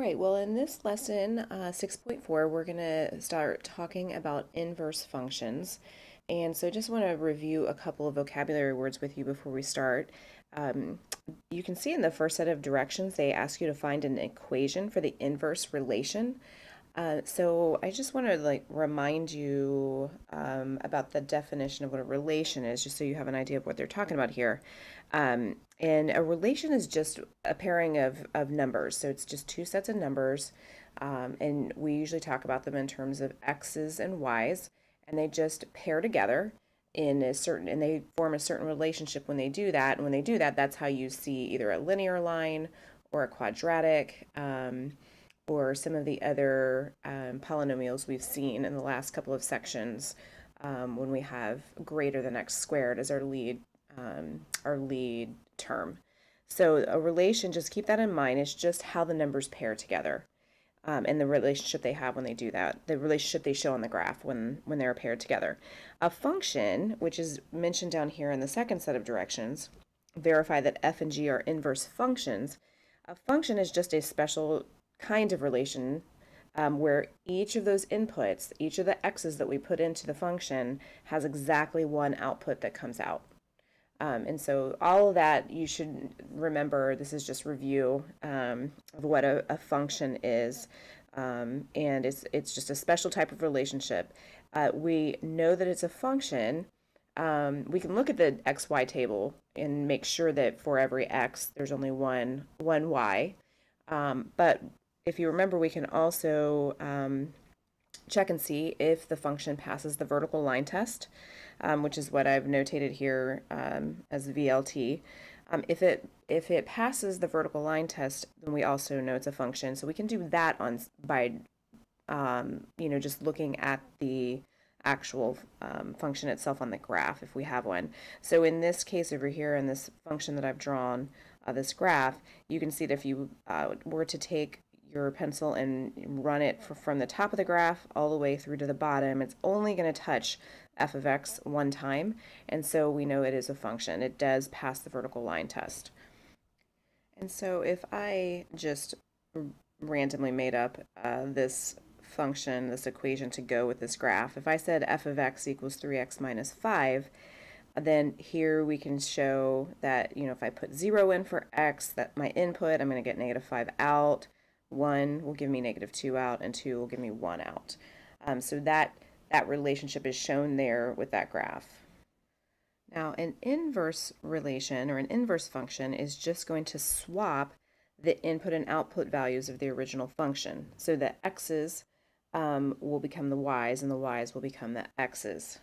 right, well, in this lesson, 6.4, we're going to start talking about inverse functions. And so I just want to review a couple of vocabulary words with you before we start. Um, you can see in the first set of directions, they ask you to find an equation for the inverse relation. So I just want to remind you about the definition of what a relation is, just so you have an idea of what they're talking about here. And a relation is just a pairing of numbers. So it's just two sets of numbers, and we usually talk about them in terms of x's and y's, and they just pair together in a certain, and they form a certain relationship when they do that. And when they do that, that's how you see either a linear line or a quadratic. Or some of the other polynomials we've seen in the last couple of sections when we have greater than x squared as our lead term. So a relation, just keep that in mind, is just how the numbers pair together and the relationship they have when they do that, the relationship they show on the graph when they're paired together. A function, which is mentioned down here in the second set of directions, verify that f and g are inverse functions. A function is just a special kind of relation where each of those inputs, each of the x's that we put into the function has exactly one output that comes out. And so all of that you should remember. This is just review of what a function is. And it's just a special type of relationship. We know that it's a function. We can look at the xy table and make sure that for every x there's only one y. But if you remember, we can also check and see if the function passes the vertical line test, which is what I've notated here as VLT. If it passes the vertical line test, then we also know it's a function. So we can do that by just looking at the actual function itself on the graph if we have one. So in this case over here, in this function that I've drawn, this graph, you can see that if you were to take your pencil and run it from the top of the graph all the way through to the bottom, it's only going to touch f of x one time, and so we know it is a function. It does pass the vertical line test. And so if I just randomly made up this function, this equation to go with this graph, if I said f of x equals 3x minus 5, then here we can show that, if I put 0 in for x, that my input, I'm going to get negative 5 out, 1 will give me negative 2 out, and 2 will give me 1 out. So that relationship is shown there with that graph. Now, an inverse relation or an inverse function is just going to swap the input and output values of the original function. So the x's will become the y's, and the y's will become the x's.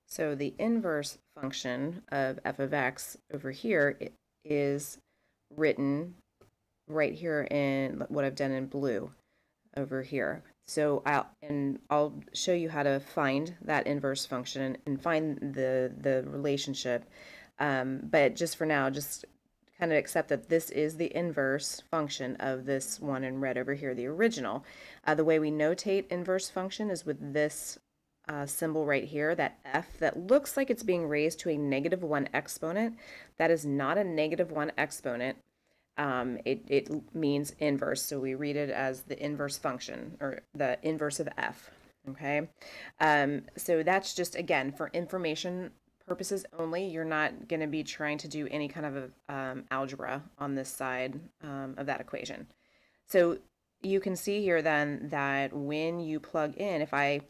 So the inverse function of f of x over here is written right here in what I've done in blue over here. So I'll show you how to find that inverse function and find the relationship. But just for now, just kind of accept that this is the inverse function of this one in red over here, the original. The way we notate inverse function is with this symbol right here, that f that looks like it's being raised to a negative 1 exponent. That is not a negative 1 exponent. It means inverse, so we read it as the inverse function, or the inverse of f, okay? So that's just, again, for information purposes only. You're not going to be trying to do any kind of algebra on this side of that equation. So you can see here then that when you plug in, if I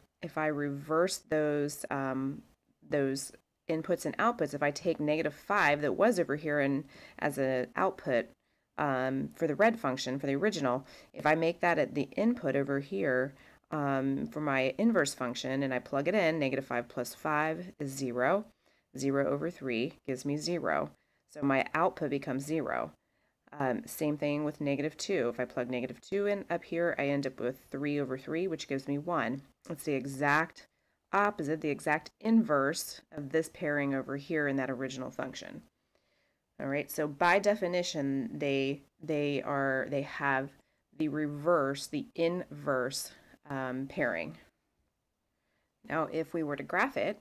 reverse those inputs and outputs, if I take negative 5 that was over here and as an output for the red function, for the original, if I make that at the input over here for my inverse function and I plug it in, negative 5 plus 5 is 0. 0 over 3 gives me 0. So my output becomes 0. Same thing with negative 2. If I plug negative 2 in up here, I end up with 3 over 3, which gives me 1. It's the exact opposite, the exact inverse of this pairing over here in that original function. All right, so by definition, they have the reverse, the inverse pairing. Now, if we were to graph it,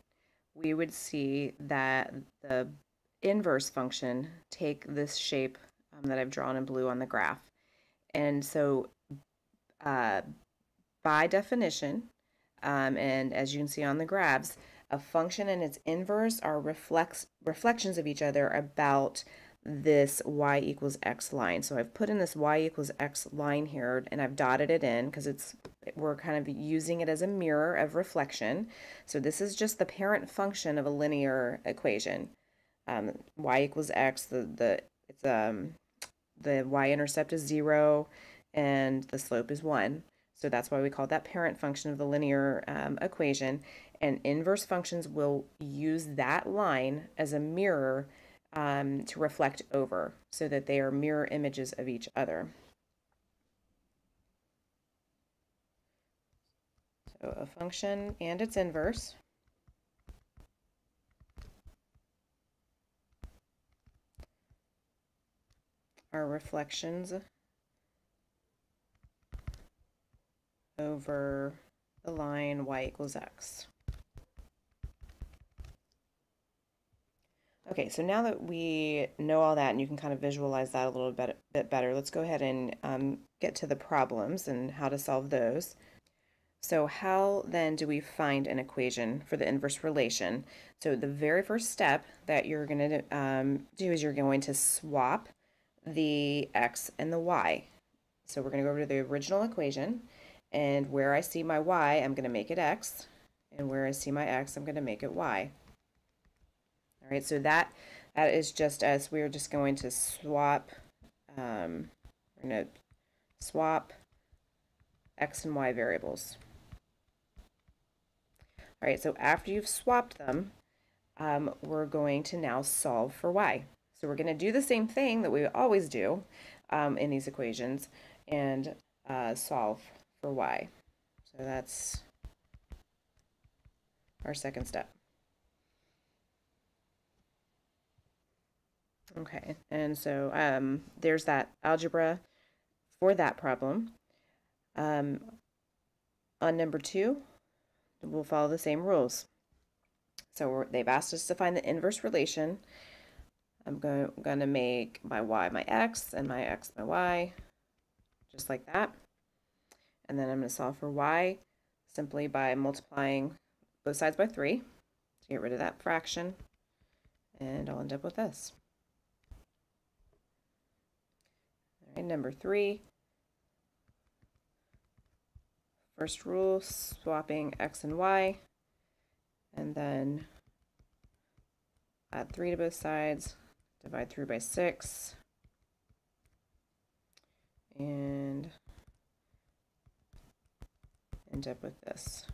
we would see that the inverse function take this shape that I've drawn in blue on the graph. And so uh, by definition, and as you can see on the graphs, a function and its inverse are reflections of each other about this y equals x line. So I've put in this y equals x line here, and I've dotted it in because we're kind of using it as a mirror of reflection. So this is just the parent function of a linear equation. Y equals x, the y-intercept is 0 and the slope is 1. So that's why we call that parent function of the linear equation. And inverse functions will use that line as a mirror to reflect over so that they are mirror images of each other. So a function and its inverse are reflections over the line y equals x. Okay, so now that we know all that and you can kind of visualize that a little bit better, let's go ahead and get to the problems and how to solve those. So how then do we find an equation for the inverse relation? So the very first step that you're going to do is you're going to swap the x and the y. So we're going to go over to the original equation, and where I see my y, I'm going to make it x, and where I see my x, I'm going to make it y. All right, so that is just us. We're just going to swap. We're going to swap x and y variables. All right, so after you've swapped them, we're going to now solve for y. So we're going to do the same thing that we always do in these equations and solve for y. So that's our second step. Okay, and so there's that algebra for that problem. On number 2, we'll follow the same rules. So they've asked us to find the inverse relation. I'm going to make my y my x and my x my y, just like that. And then I'm going to solve for y simply by multiplying both sides by 3 to get rid of that fraction. And I'll end up with this. All right, number 3. First rule, swapping x and y, and then add 3 to both sides, divide through by 6, and end up with this.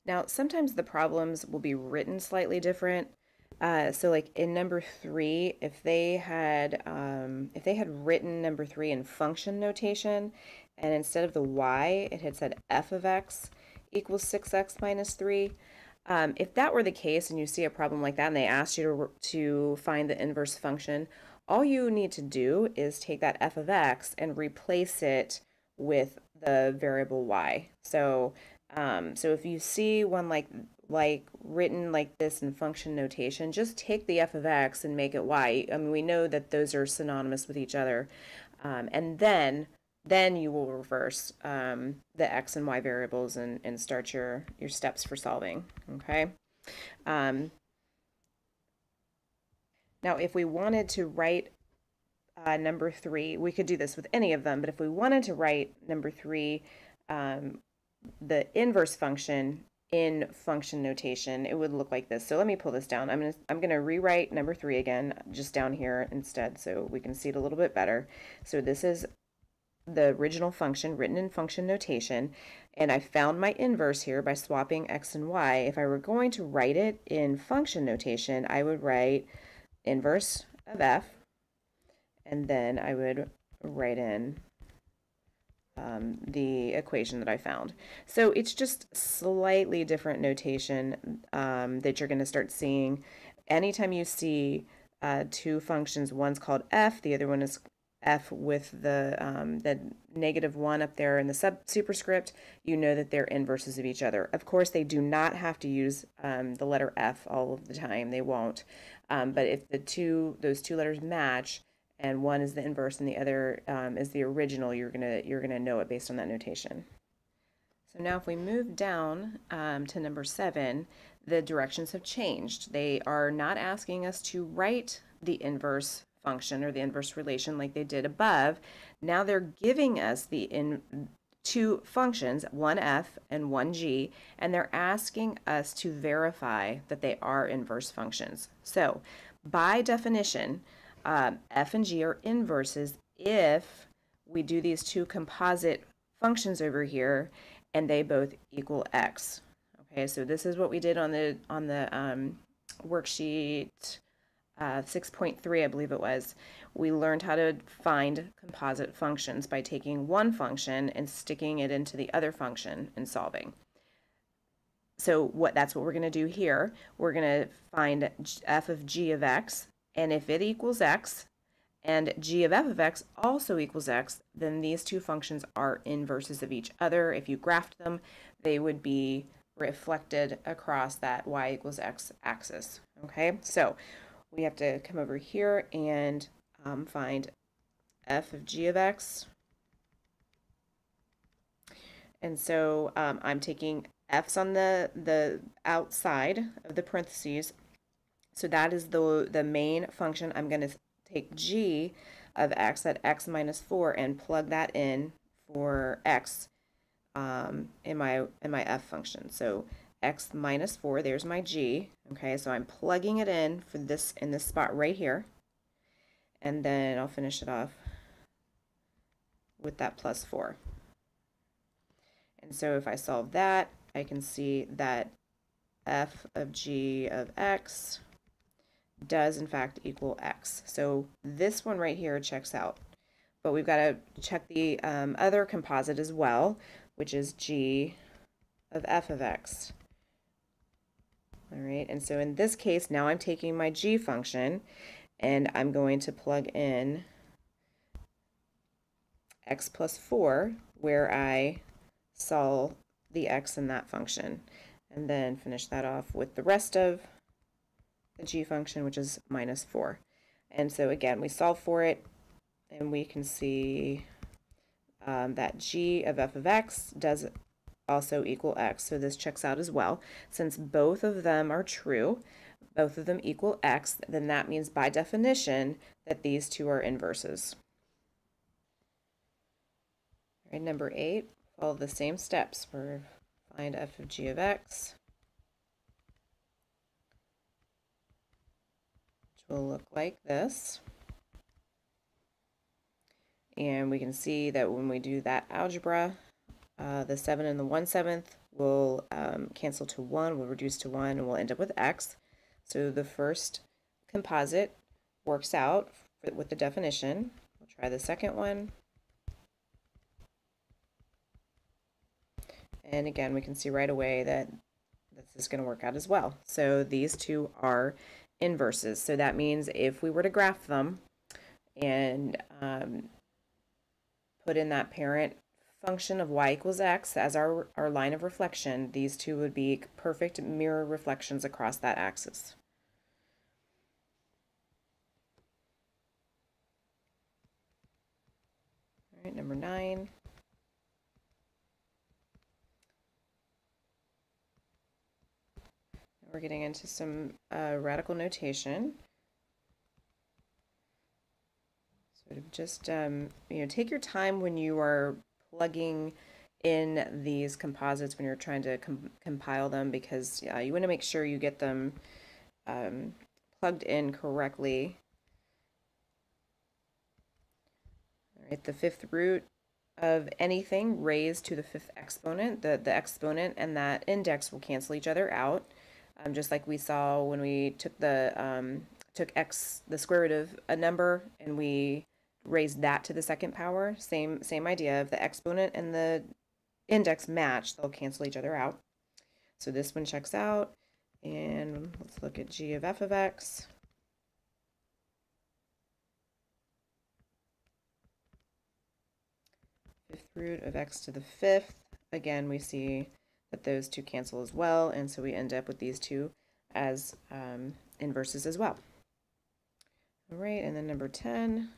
Now, sometimes the problems will be written slightly different. So like in number 3, if they had written number 3 in function notation, and instead of the y, it had said f of x equals 6x minus 3. If that were the case and you see a problem like that and they asked you to find the inverse function, all you need to do is take that f of x and replace it with the variable y. So if you see one like written like this in function notation, just take the f of x and make it y. I mean, we know that those are synonymous with each other, and then you will reverse the x and y variables and start your steps for solving. Okay. Now, if we wanted to write number 3, we could do this with any of them, but if we wanted to write number 3, the inverse function in function notation, it would look like this. So let me pull this down. I'm gonna rewrite number 3 again, just down here instead, so we can see it a little bit better. So this is the original function written in function notation, and I found my inverse here by swapping x and y. If I were going to write it in function notation, I would write inverse of f, and then I would write in the equation that I found. So it's just slightly different notation that you're going to start seeing. Anytime you see 2 functions, one's called f, the other one is f with the -1 up there in the superscript, you know that they're inverses of each other. Of course, they do not have to use the letter f all of the time. They won't. But if those two letters match, and one is the inverse and the other is the original, you're gonna know it based on that notation. So now if we move down to number 7, the directions have changed. They are not asking us to write the inverse function or the inverse relation like they did above. Now they're giving us the two functions, one f and one g, and they're asking us to verify that they are inverse functions. So by definition, f and g are inverses if we do these two composite functions over here and they both equal x. Okay, so this is what we did on the worksheet 6.3, I believe it was. We learned how to find composite functions by taking one function and sticking it into the other function and solving. So that's what we're going to do here. We're going to find f of g of x, and if it equals x, and g of f of x also equals x, then these two functions are inverses of each other. If you graphed them, they would be reflected across that y equals x axis. Okay, so we have to come over here and find f of g of x. And so I'm taking f's on the outside of the parentheses. So that is the main function. I'm going to take g of x, that x minus 4, and plug that in for x in my f function. So x minus 4, there's my g. Okay, so I'm plugging it in for this in this spot right here, and then I'll finish it off with that plus 4. And so if I solve that, I can see that f of g of x does in fact equal x. So this one right here checks out. But we've got to check the other composite as well, which is g of f of x. All right, and so in this case, now I'm taking my g function and I'm going to plug in x plus 4 where I saw the x in that function, and then finish that off with the rest of the g function, which is minus 4. And so again, we solve for it, and we can see that g of f of x does also equal x. So this checks out as well. Since both of them are true, both of them equal x, then that means by definition that these two are inverses. All right, number 8, follow the same steps. We're find f of g of x, which will look like this. And we can see that when we do that algebra, the 7 and the 1/7 will cancel to 1, will reduce to 1, and we'll end up with x. So the first composite works out with the definition. We'll try the second one. And again, we can see right away that this is going to work out as well. So these two are inverses. So that means if we were to graph them and put in that parent function of y equals x as our line of reflection, these two would be perfect mirror reflections across that axis. All right, number 9. We're getting into some radical notation. So just take your time when you are plugging in these composites when you're trying to compile them, because you want to make sure you get them plugged in correctly. All right, the fifth root of anything raised to the fifth exponent, the exponent and that index will cancel each other out. Just like we saw when we took the square root of a number and we raised that to the second power. Same idea. If the exponent and the index match, they'll cancel each other out. So this one checks out, and let's look at g of f of x. fifth root of x to the fifth. Again, we see that those two cancel as well, and so we end up with these two as inverses as well. All right, and then number 10.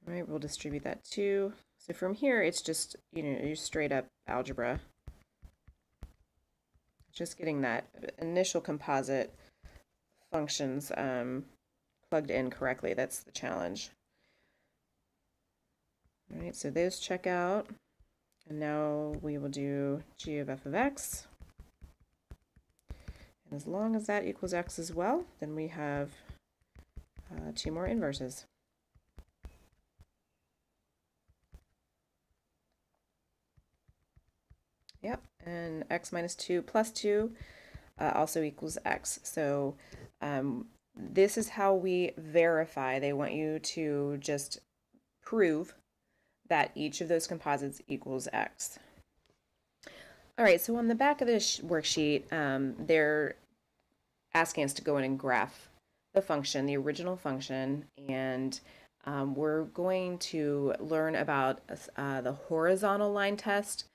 All right, we'll distribute that too. So from here, it's just, your straight up algebra. Just getting that initial composite functions plugged in correctly. That's the challenge. All right, so those check out. And now we will do g of f of x. And as long as that equals x as well, then we have two more inverses. Yep, and x minus 2 plus 2 also equals x. So this is how we verify. They want you to just prove that each of those composites equals x. All right, so on the back of this worksheet, they're asking us to go in and graph the function, the original function, and we're going to learn about the horizontal line test.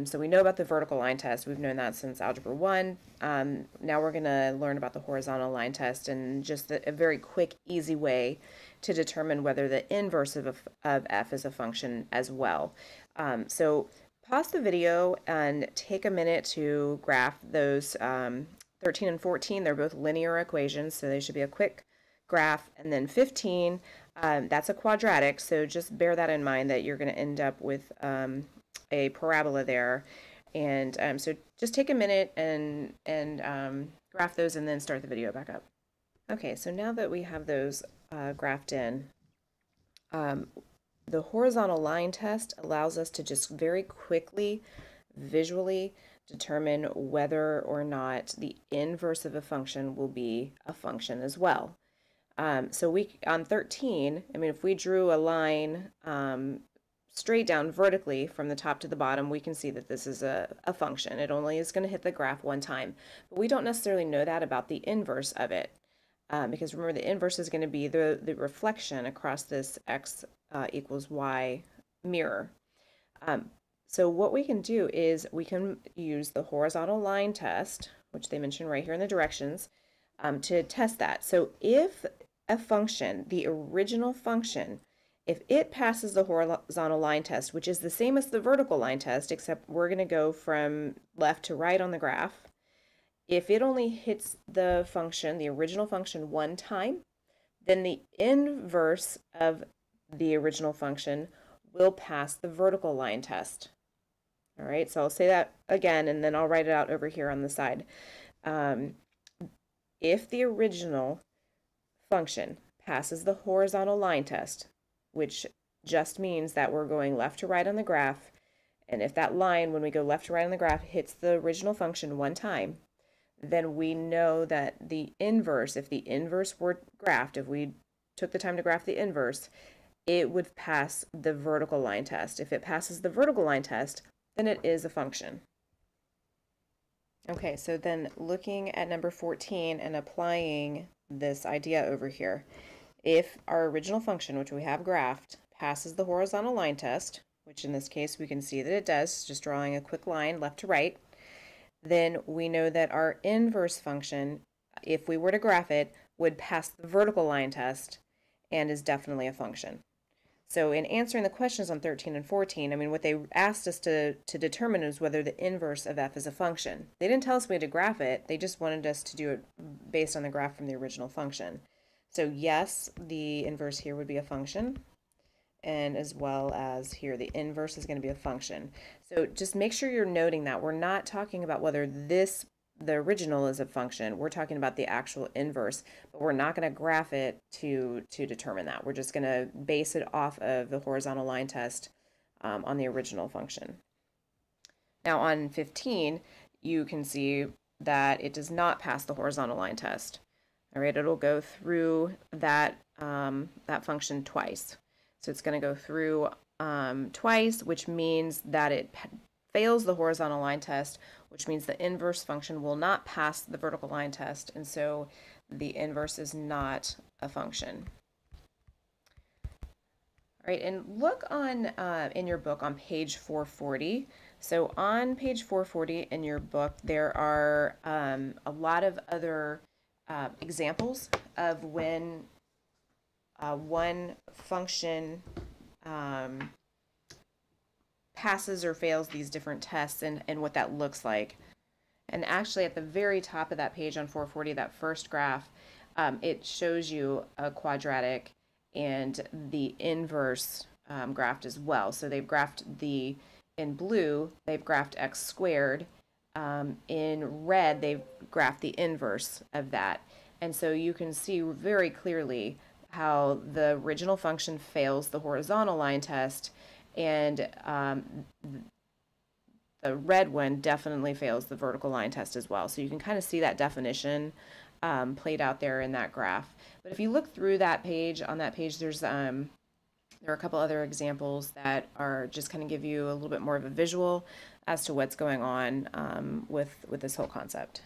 So we know about the vertical line test. We've known that since Algebra 1. Now we're going to learn about the horizontal line test and just a very quick, easy way to determine whether the inverse of f is a function as well. So pause the video and take a minute to graph those 13 and 14. They're both linear equations, so they should be a quick graph. And then 15, that's a quadratic, so just bear that in mind that you're going to end up with a parabola there. And so just take a minute and graph those and then start the video back up. Okay, so now that we have those graphed in, the horizontal line test allows us to just very quickly, visually determine whether or not the inverse of a function will be a function as well. So on 13, I mean, if we drew a line straight down vertically from the top to the bottom, we can see that this is a function. It only is going to hit the graph one time. But we don't necessarily know that about the inverse of it. Because remember, the inverse is going to be the reflection across this x equals y mirror. So what we can do is we can use the horizontal line test, which they mention right here in the directions, to test that. So if a function, the original function, if it passes the horizontal line test, which is the same as the vertical line test, except we're going to go from left to right on the graph, if it only hits the function, the original function, one time, then the inverse of the original function will pass the vertical line test. All right, so I'll say that again, and then I'll write it out over here on the side. If the original function passes the horizontal line test, which just means that we're going left to right on the graph, and if that line, when we go left to right on the graph, hits the original function one time, then we know that the inverse, if the inverse were graphed, if we took the time to graph the inverse, it would pass the vertical line test. If it passes the vertical line test, then it is a function. Okay, so then looking at number 14 and applying this idea over here, if our original function, which we have graphed, passes the horizontal line test, which in this case we can see that it does, just drawing a quick line left to right, then we know that our inverse function, if we were to graph it, would pass the vertical line test and is definitely a function. So in answering the questions on 13 and 14, I mean, what they asked us to determine is whether the inverse of f is a function. They didn't tell us we had to graph it. They just wanted us to do it based on the graph from the original function. So yes, the inverse here would be a function, and as well as here, the inverse is going to be a function. So just make sure you're noting that. We're not talking about whether the original is a function. We're talking about the actual inverse, but we're not going to graph it to determine that. We're just going to base it off of the horizontal line test on the original function. Now on 15, you can see that it does not pass the horizontal line test. All right, it'll go through that function twice. So it's going to go through twice, which means that it fails the horizontal line test, which means the inverse function will not pass the vertical line test, and so the inverse is not a function. All right, and look on in your book on page 440. So on page 440 in your book, there are a lot of other examples of when one function passes or fails these different tests and what that looks like. And actually at the very top of that page on 440, that first graph, it shows you a quadratic and the inverse graphed as well. So they've graphed in blue, they've graphed x squared. In red, they've graphed the inverse of that. And so you can see very clearly how the original function fails the horizontal line test, and the red one definitely fails the vertical line test as well. So you can kind of see that definition played out there in that graph. But if you look through that page, on that page, there are a couple other examples that are just kind of give you a little bit more of a visual as to what's going on with this whole concept.